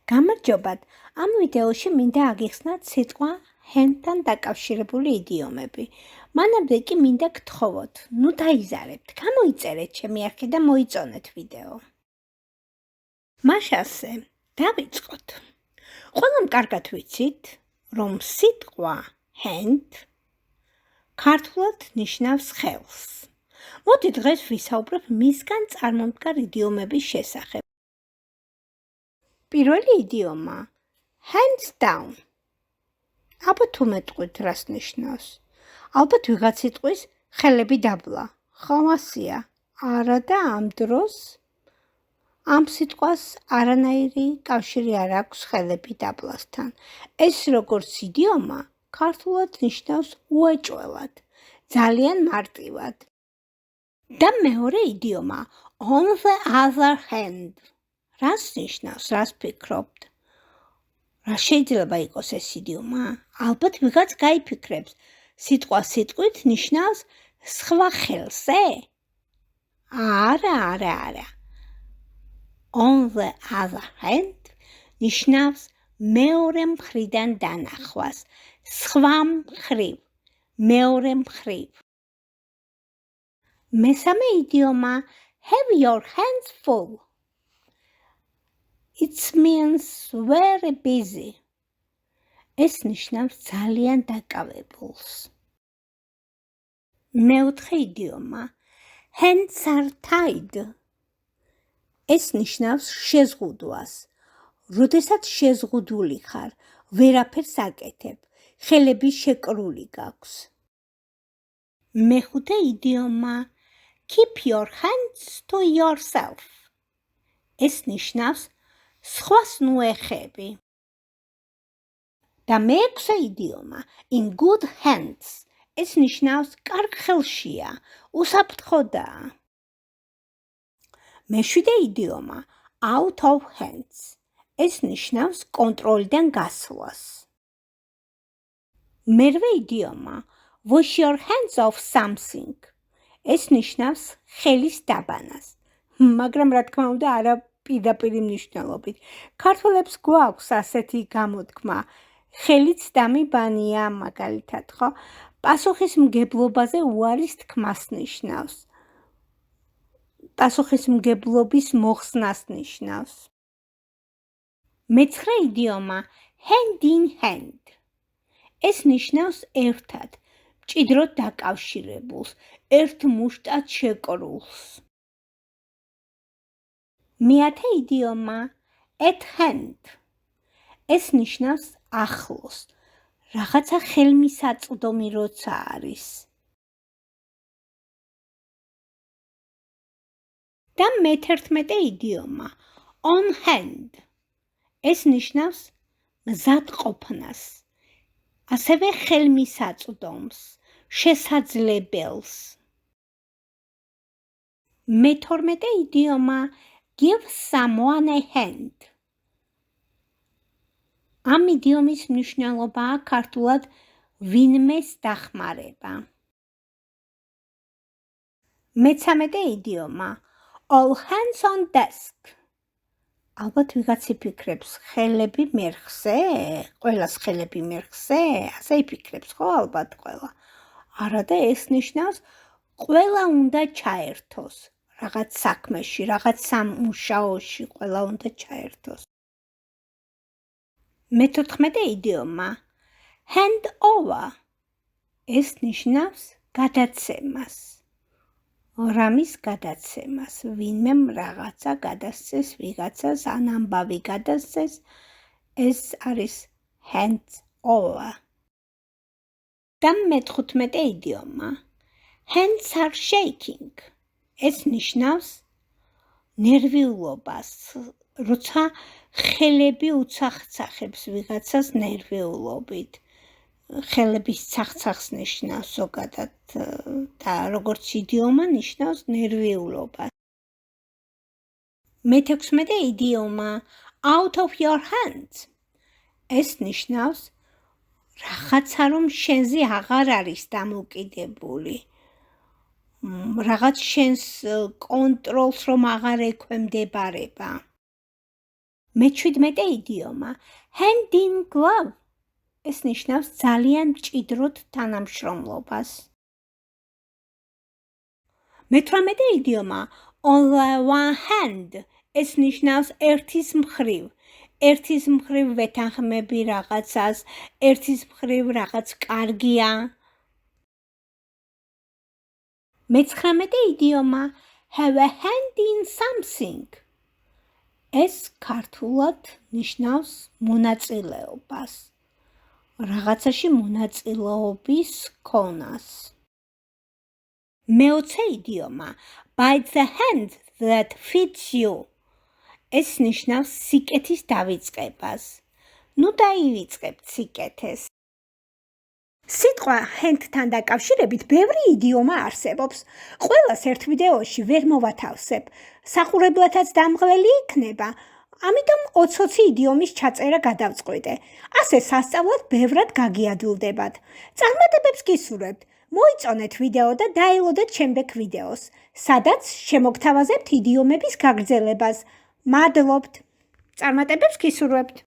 გამარჯობათ. ამ ვიდეოში მინდა აგიხსნათ სიტყვა handთან დაკავშირებული იდიომები. მანამდე კი მინდა გთხოვოთ, ნუ დაიზარებთ, გამოიწერეთ ჩემი არხი და მოიწონეთ ვიდეო. მაშასე, დავიწყოთ. ყველამ კარგად ვიცით, რომ სიტყვა hand ქართულად ნიშნავს ხელს. მოდი დღეს ვისაუბრებ მისგან წარმომდგარ იდიომების შესახებ. პირველი იდიომა hands down. ალბათ თუ მეტყვით რას ნიშნავს. ალბათ ვიღაც იტყვის ხელები დაბლა. ხომასია. არა და ამ დროს ამ სიტყვას არანაირი კავშირი არ აქვს ხელები დაბლასთან. ეს როგორც იდიომა ქართულად ნიშნავს უეჭველად, ძალიან მარტივად. და მეორე იდიომა on the other hand. რას ნიშნავს, რას ფიქრობთ? რა შეიძლება იყოს ეს იდიომა? ალბათ ვიღაც გაიფიქრებს, სიტყვა სიტყვით ნიშნავს სხვა ხელზე? არა. On the other hand ნიშნავს მეორე მხრიდან დანახვას, სხვა მხრივ, მეორე მხრივ. მესამე იდიომა have your hands full. It means very busy. ეს ნიშნავს ძალიან დაკავებულს. მეოთხე იდიომა hands are tied. ეს ნიშნავს შეზღუდვას. როდესაც შეზღუდული ხარ, ვერაფერს აკეთებ, ხელები შეკრული გაქვს. მეხუთე იდიომა keep your hands to yourself. ეს ნიშნავს სხვას ნუ ეხები. და მეექვსე იდიომა in good hands. ეს ნიშნავს კარგ ხელშია, უსაფრთხოდაა. მეშვიდე იდიომა out of hands. ეს ნიშნავს კონტროლიდან გასვლას. მერვე იდიომა wash your hands off something. ეს ნიშნავს ხელის დაბანას. მაგრამ რა თქმა უნდა არა პირდაპირი მნიშვნელობით. ქართველებს გვაქვს ასეთი გამოთქმა, ხელიც დამიბანია, მაგალითად, ხო? პასუხისმგებლობაზე უარის თქმას ნიშნავს. პასუხისმგებლობის მოხსნას ნიშნავს. მეცხრე იდიომა hand in hand. ეს ნიშნავს ერთად, მჭიდროდ დაკავშირებულს, ერთ მუშტად შეკრულს. მეათე იდიომა at hand. ეს ნიშნავს ახლოს, რაღაცა ხელმისაწვდომი როცა არის. და მე-11 იდიომა on hand. ეს ნიშნავს მზადყოფნას, ასევე ხელმისაწვდომს, შესაძლებელს. მე-12 იდიომა give someone a hand. ამ იდიომის მნიშვნელობაა ქართულად ვინმეს დახმარება. მე-13 იდიომა all hands on desk. ალბათ ვიღაც იფიქრებს ხელები მერხზე, ყველას ხელები მერხზე, ასე იფიქრებს, ხო ალბათ ყველა. არა და ეს ნიშნავს ყველა უნდა ჩაერთოს. რაღაც საქმეში, რაღაც სამუშაოში ყველა უნდა ჩაერთოს. მე-14 იდიომა hand over. ეს ნიშნავს გადაცემას. რამის გადაცემას, ვინმემ რაღაცა გადასცეს, ვიღაცას ან ამბავი გადასცეს, ეს არის hands over. და მე-15 იდიომა hands are shaking. ეს ნიშნავს ნერვიულობას, როცა ხელები უცახცახებს ვიღაცას ნერვიულობით. ხელების ცახცახს ნიშნავს ზოგადად და როგორც იდიომა ნიშნავს ნერვიულობას. მე-16 იდიომა out of your hands. ეს ნიშნავს რაღაცა რომ შენზე აღარ არის დამოკიდებული. რაღაც შენს კონტროლს რომ აღარ ექვემდებარება. მე-17 იდიომა hand in glove. ეს ნიშნავს ძალიან მჭიდროდ თანამშრომლობას. მე-18 იდიომა on the one hand. ეს ნიშნავს ერთის მხრივ. ერთის მხრივ ვეთანხმები რაღაცას, ერთის მხრივ რაღაც კარგია. მე-19 იდიომა have a hand in something. ეს ქართულად ნიშნავს მონაწილეობას. რაღაცაში მონაწილეობის ქონას. მე-20 იდიომა by the hand that fits you. ეს ნიშნავს სიკეთის დავიწყებას. ნუ დაივიწყებთ სიკეთეს. სიტყვა hand-თან დაკავშირებით ბევრი იდიომა არსებობს. ყველას ერთ ვიდეოში ვერ მოვათავსებ. საყურებლათაც დამღლელი იქნება. ამიტომ 20 იდიომის ჩაწერა გადავწყვიტე. ასე სასწავლად ბევრად გაგიადვილდებათ. წარმატებებს გისურვებთ. მოიწონეთ ვიდეო და დაელოდეთ შემდეგ ვიდეოს, სადაც შემოგთავაზებთ იდიომების გაგრძელებას. მადლობთ. წარმატებებს გისურვებთ.